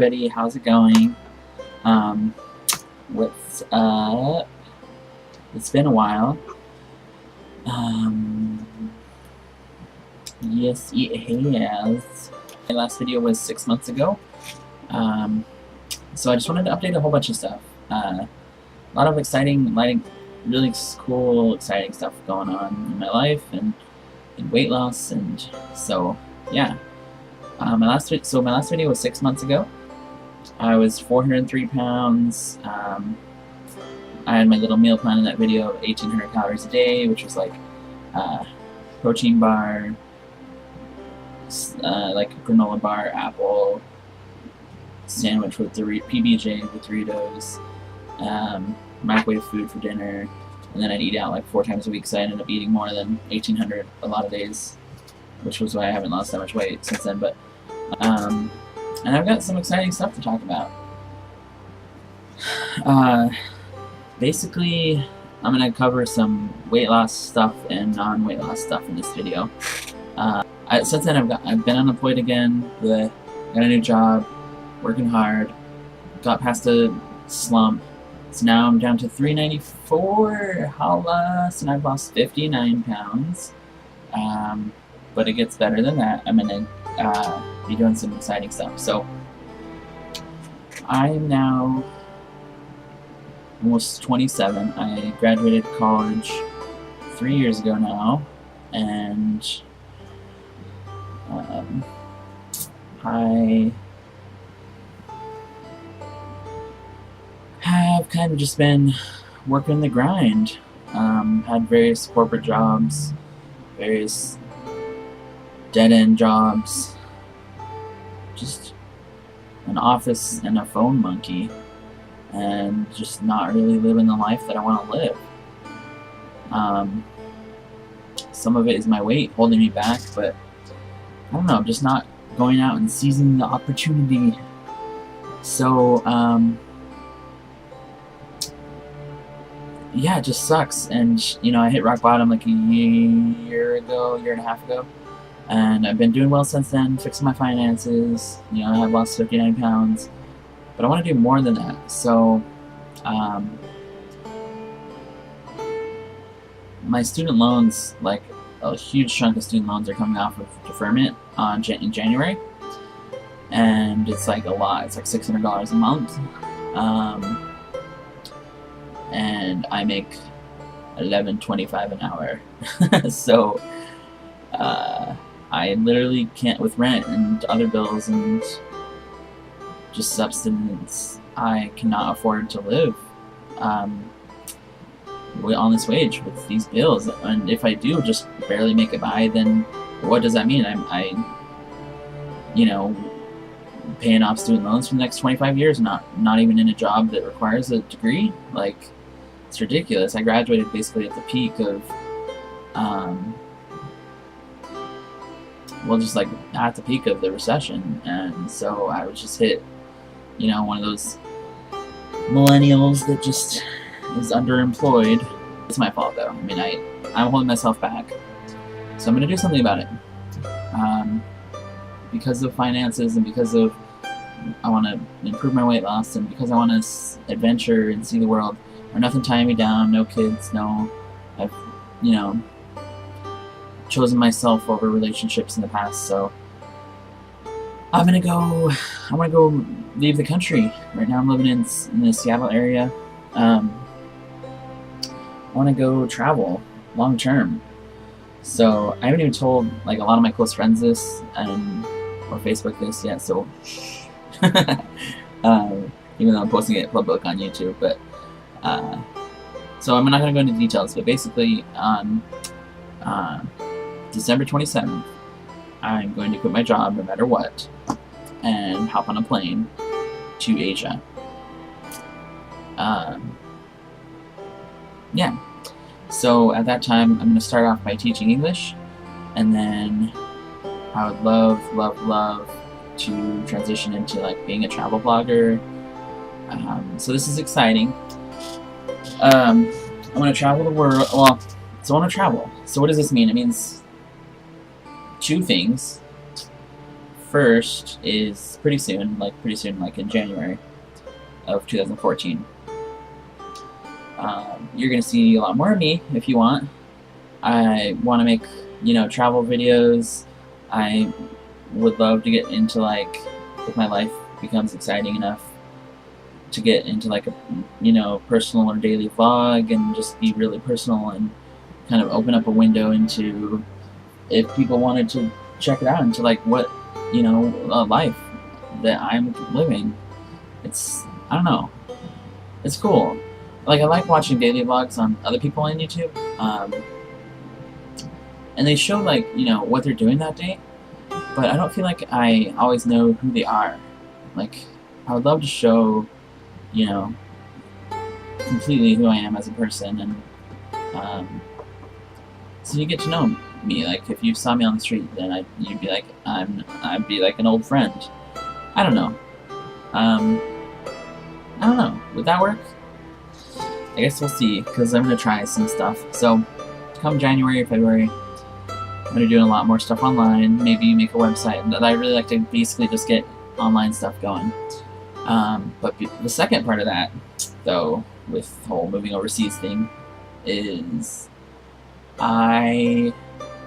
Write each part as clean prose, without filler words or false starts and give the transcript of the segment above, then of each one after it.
everybody, how's it going? What's up? It's been a while. Yes, it has. My last video was 6 months ago. So I just wanted to update a whole bunch of stuff. A lot of exciting, really cool, exciting stuff going on in my life and in weight loss, and so yeah. My last video was 6 months ago. I was 403 pounds. I had my little meal plan in that video of 1,800 calories a day, which was like protein bar, like a granola bar, apple, sandwich with PBJ with Doritos, microwave food for dinner, and then I'd eat out like 4 times a week, so I ended up eating more than 1,800 a lot of days, which was why I haven't lost that much weight since then. But and I've got some exciting stuff to talk about. Basically, I'm gonna cover some weight loss stuff and non-weight loss stuff in this video. Since then, I've been unemployed again. Got a new job, working hard. Got past a slump. So now I'm down to 394. Holla! And I've lost 59 pounds. But it gets better than that. I'm gonna be doing some exciting stuff. So I am now almost 27. I graduated college 3 years ago now, and I have kind of just been working the grind. Had various corporate jobs, various dead-end jobs, just an office and a phone monkey, and just not really living the life that I want to live. Some of it is my weight holding me back, but I don't know, I'm just not going out and seizing the opportunity. So, yeah, it just sucks. And, you know, I hit rock bottom like a year and a half ago. And I've been doing well since then, fixing my finances. You know, I have lost 59 pounds. But I want to do more than that. So, my student loans, like a huge chunk of student loans, are coming off of deferment in January. And it's like a lot. It's like $600 a month. And I make $11.25 an hour. So, I literally can't, with rent and other bills and just subsistence, I cannot afford to live on this wage with these bills. And if I do just barely make it by, then what does that mean? I you know, paying off student loans for the next 25 years, not even in a job that requires a degree. Like, it's ridiculous. I graduated basically at the peak of well, just like at the peak of the recession, and so I was just hit, you know, one of those millennials that just is underemployed. It's my fault though. I mean, I'm holding myself back, so I'm gonna do something about it. Because of finances, and because of I want to improve my weight loss, and because I want to adventure and see the world. Or nothing tying me down, no kids, no. I've, you know, chosen myself over relationships in the past, so I'm gonna go leave the country. Right now I'm living in the Seattle area. I want to go travel long term. So I haven't even told like a lot of my close friends this or Facebook this yet, so even though I'm posting it public on YouTube, but so I'm not going to go into details, but basically on December 27th, I'm going to quit my job no matter what and hop on a plane to Asia. Yeah. So at that time, I'm going to start off by teaching English, and then I would love to transition into like being a travel blogger. So this is exciting. I want to travel the world. Well, so I want to travel. So what does this mean? It means two things. 1st is pretty soon, like in January of 2014. You're gonna see a lot more of me if you want. I want to make, travel videos. I would love to get into, like, if my life becomes exciting enough to get into, like, a, personal or daily vlog and just be really personal and kind of open up a window into, if people wanted to check it out, into, like, what, a life that I'm living. I don't know. It's cool. Like, I like watching daily vlogs on other people on YouTube. And they show, like, what they're doing that day, but I don't feel like I always know who they are. Like, I would love to show, completely who I am as a person, and so you get to know me. Like, if you saw me on the street, then you'd be like, I'd be like an old friend. I don't know. I don't know. Would that work? I guess we'll see, because I'm gonna try some stuff. So, come January or February, I'm going to do a lot more stuff online, maybe make a website. I really like to basically just get online stuff going. But the second part of that, though, with the whole moving overseas thing, is I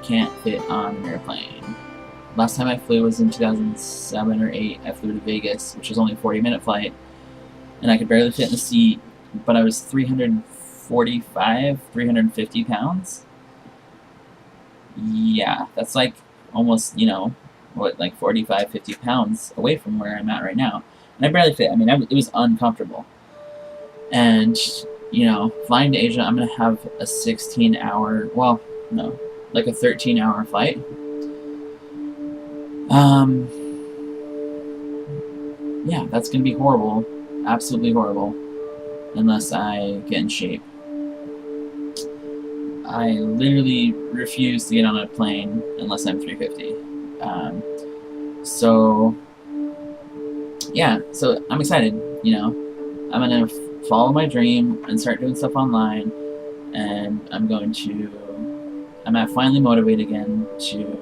can't fit on an airplane. Last time I flew was in 2007 or 8. I flew to Vegas, which was only a 40-minute flight, and I could barely fit in the seat, but I was 350 pounds. Yeah, that's like almost, like 45, 50 pounds away from where I'm at right now. And I barely fit. I mean, it was uncomfortable. And, flying to Asia, I'm going to have a 16-hour, well, no, like a 13-hour flight. Yeah, that's going to be horrible. Absolutely horrible. Unless I get in shape. I literally refuse to get on a plane unless I'm 350. So, yeah, so I'm excited, I'm gonna follow my dream and start doing stuff online, and I'm finally motivated again to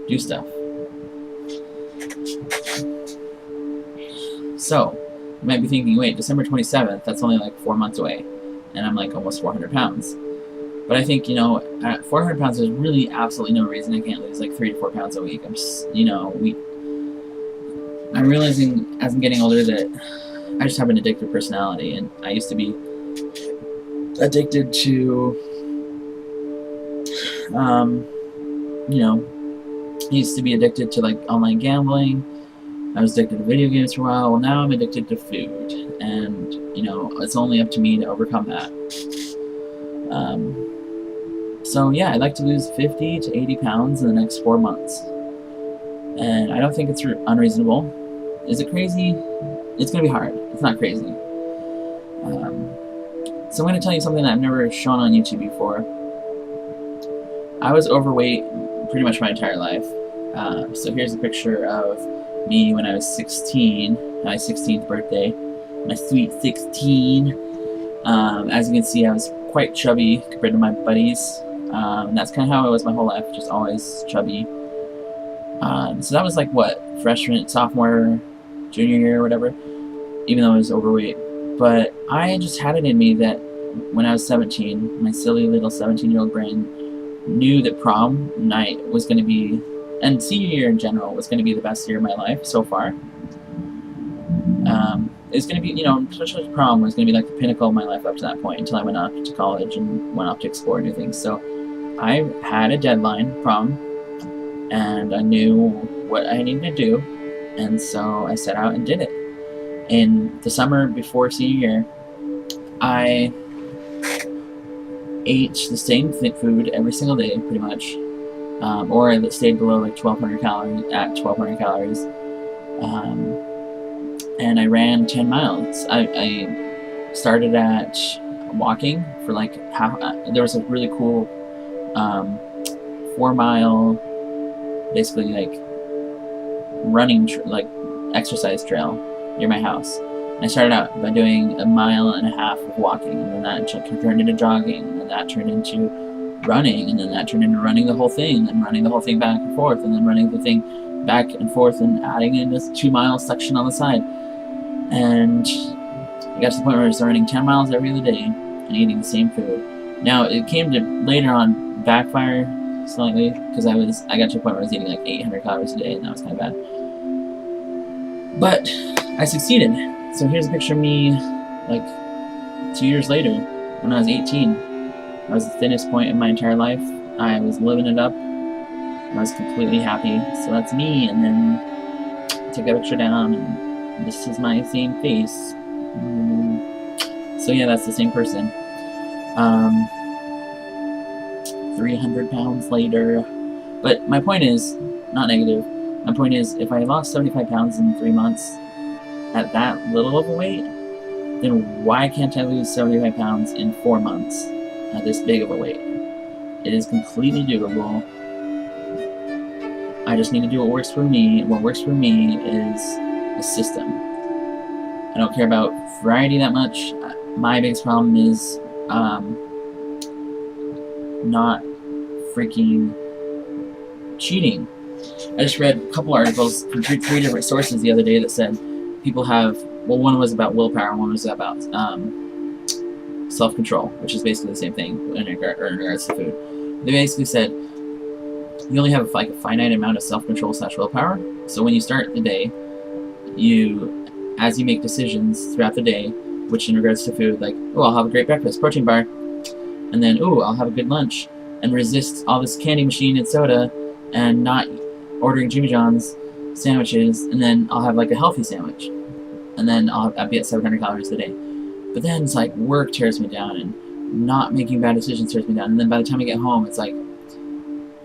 do stuff. So, you might be thinking, wait, December 27th, that's only like 4 months away, and I'm like almost 400 pounds. But I think, at 400 pounds, there's really absolutely no reason I can't lose like 3 to 4 pounds a week. I'm just, I'm realizing as I'm getting older that I just have an addictive personality, and I used to be addicted to, like online gambling. I was addicted to video games for a while. Well, now I'm addicted to food, and it's only up to me to overcome that. So yeah, I'd like to lose 50 to 80 pounds in the next 4 months, and I don't think it's unreasonable. Is it crazy? It's gonna be hard. It's not crazy. So I'm gonna tell you something that I've never shown on YouTube before. I was overweight pretty much my entire life. So here's a picture of me when I was 16, my 16th birthday, my sweet 16. As you can see, I was quite chubby compared to my buddies. That's kind of how I was my whole life, just always chubby. So that was like what, freshman, sophomore, junior year, or whatever, even though I was overweight. But I just had it in me that when I was 17, my silly little 17-year-old brain knew that prom night was going to be, and senior year in general, was going to be the best year of my life so far. It's going to be, especially prom was going to be like the pinnacle of my life up to that point, until I went off to college and went off to explore new things. So I had a deadline, prom, and I knew what I needed to do, and so I set out and did it. In the summer before senior year, I ate the same food every single day, pretty much, or I stayed below like 1,200 calories, and I ran 10 miles. I started at walking for like there was a really cool 4-mile, basically like running, like exercise trail near my house. And I started out by doing 1.5 miles of walking, and then that turned into jogging, and then that turned into running, and then that turned into running the whole thing, and then running the whole thing back and forth, and then running the thing back and forth, and adding in this 2-mile section on the side. And I got to the point where I was running 10 miles every other day and eating the same food. Now, it came to later on backfire slightly, because I got to a point where I was eating like 800 calories a day, and that was kind of bad. But I succeeded. So here's a picture of me like 2 years later, when I was 18. I was the thinnest point in my entire life. I was living it up. I was completely happy. So that's me, and then I took that picture down, and this is my same face. So yeah, that's the same person. 300 pounds later. But my point is, not negative, my point is, if I lost 75 pounds in 3 months at that little of a weight, then why can't I lose 75 pounds in 4 months at this big of a weight? It is completely doable. I just need to do what works for me. What works for me is a system. I don't care about variety that much. My biggest problem is not freaking cheating. I just read a couple articles from three different sources the other day that said people have, well, one was about willpower, one was about self-control, which is basically the same thing in regards to food. They basically said you only have like a finite amount of self-control / willpower. So when you start the day, as you make decisions throughout the day, which in regards to food, like, oh, I'll have a great breakfast, protein bar, and then, oh, I'll have a good lunch, and resist all this candy machine and soda, and not ordering Jimmy John's sandwiches, and then I'll have like a healthy sandwich, and then I'll be at 700 calories a day. But then it's like work tears me down, and not making bad decisions tears me down, and then by the time I get home, it's like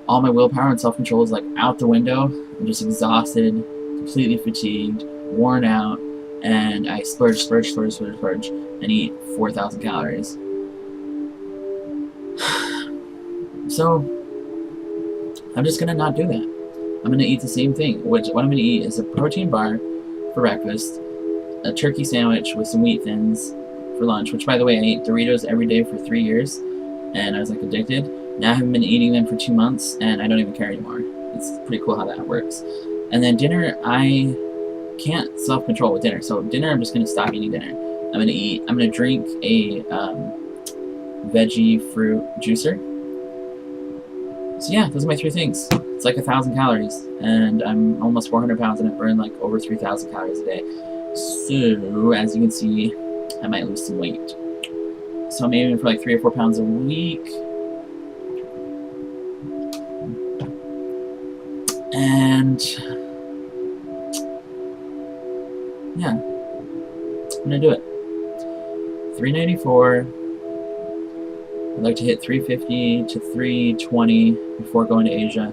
all my willpower and self-control is like out the window. I'm just exhausted, completely fatigued, worn out, and I splurge, and eat 4,000 calories. So, I'm just gonna not do that. I'm gonna eat the same thing. What I'm gonna eat is a protein bar for breakfast, a turkey sandwich with some wheat thins for lunch, which, by the way, I ate Doritos every day for 3 years, and I was like addicted. Now I haven't been eating them for 2 months, and I don't even care anymore. It's pretty cool how that works. And then dinner, I can't self-control with dinner. So dinner, I'm just gonna stop eating dinner. I'm gonna drink a veggie fruit juicer. So yeah, those are my 3 things. It's like 1,000 calories, and I'm almost 400 pounds, and I burn like over 3,000 calories a day. So as you can see, I might lose some weight. So I'm aiming for like 3 or 4 pounds a week. And yeah, I'm gonna do it. 394. I'd like to hit 350 to 320 before going to Asia,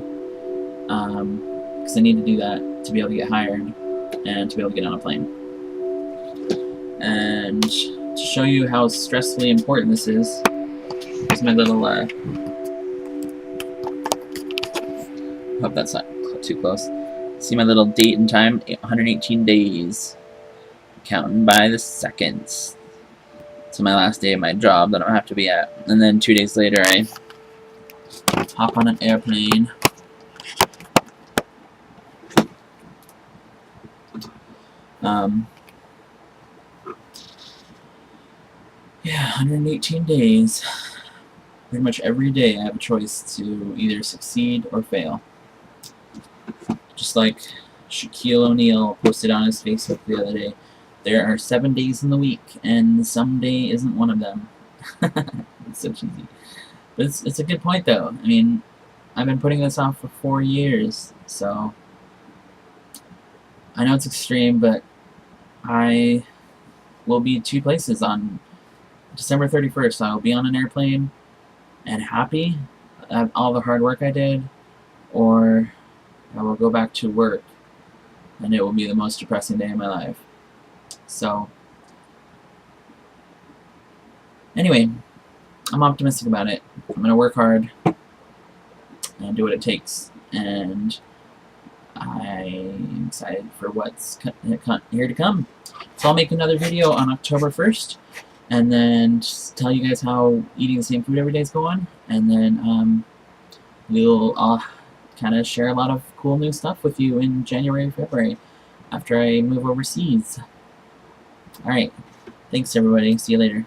because I need to do that to be able to get hired and to be able to get on a plane. And to show you how stressfully important this is, here's my little, hope that's not too close. See my little date and time, 118 days. Counting by the seconds. So my last day of my job that I don't have to be at. And then 2 days later, I hop on an airplane. Yeah, 118 days. Pretty much every day I have a choice to either succeed or fail. Just like Shaquille O'Neal posted on his Facebook the other day. There are 7 days in the week, and some day isn't one of them. It's so cheesy. But it's a good point, though. I mean, I've been putting this off for 4 years, so I know it's extreme, but I will be 2 places on December 31st. I will be on an airplane and happy at all the hard work I did, or I will go back to work, and it will be the most depressing day of my life. So, anyway, I'm optimistic about it. I'm going to work hard and do what it takes, and I'm excited for what's here to come. So I'll make another video on October 1st, and then just tell you guys how eating the same food every day is going, and then I'll kind of share a lot of cool new stuff with you in January, February, after I move overseas. Alright, thanks everybody, see you later.